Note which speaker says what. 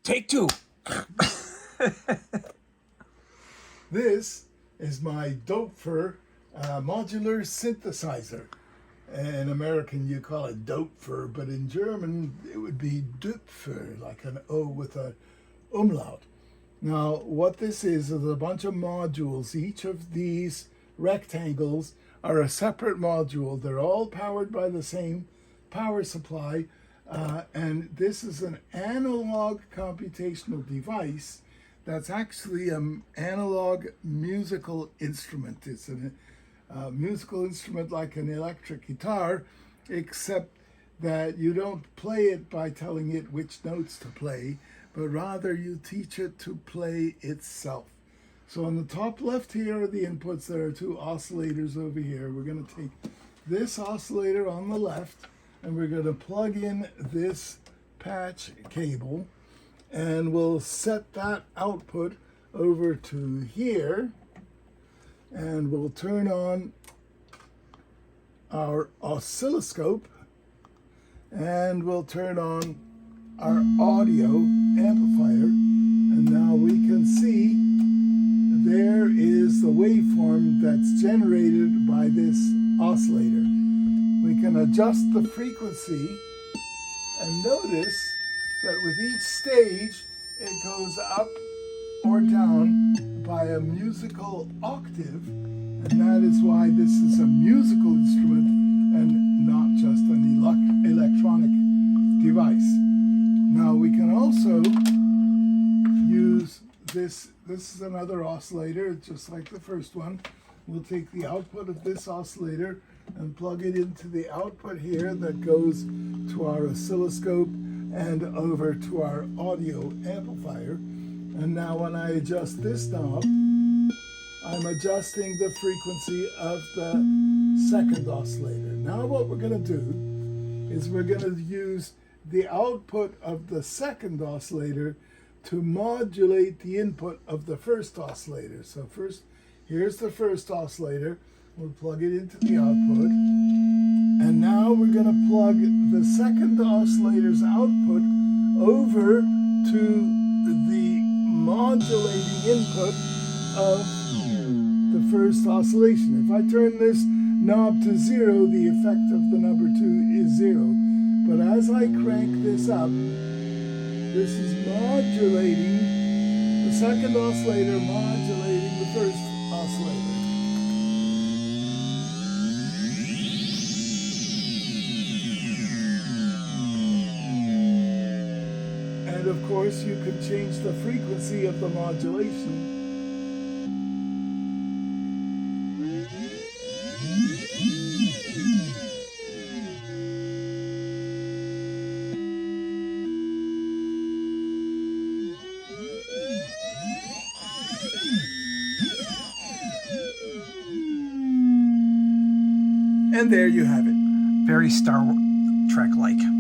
Speaker 1: Take two.
Speaker 2: This is my Döpfer modular synthesizer. In American you call it Döpfer, but in German it would be Döpfer, like an O with a umlaut. Now what this is a bunch of modules. Each of these rectangles are a separate module. They're all powered by the same power supply, and this is an analog computational device that's actually an analog musical instrument. It's a musical instrument like an electric guitar, except that you don't play it by telling it which notes to play, but rather you teach it to play itself. So on the top left here are the inputs. There are two oscillators over here. We're going to take this oscillator on the left and we're going to plug in this patch cable, and we'll set that output over to here, and we'll turn on our oscilloscope, and we'll turn on our audio amplifier, and now we can see there is the waveform that's generated by this oscillator. We can adjust the frequency and notice that with each stage it goes up or down by a musical octave, and that is why this is a musical instrument and not just an electronic device. Now we can also use this. This is another oscillator, just like the first one. We'll take the output of this oscillator and plug it into the output here that goes to our oscilloscope and over to our audio amplifier. And now when I adjust this knob, I'm adjusting the frequency of the second oscillator. Now what we're going to do is we're going to use the output of the second oscillator to modulate the input of the first oscillator. So first, here's the first oscillator. We'll plug it into the output. And now we're going to plug the second oscillator's output over to the modulating input of the first oscillation. If I turn this knob to 0, the effect of the number 2 is 0. But as I crank this up, this is modulating the second oscillator, modulating the first oscillator. And of course, you can change the frequency of the modulation. And there you have it.
Speaker 1: Very Star Trek-like.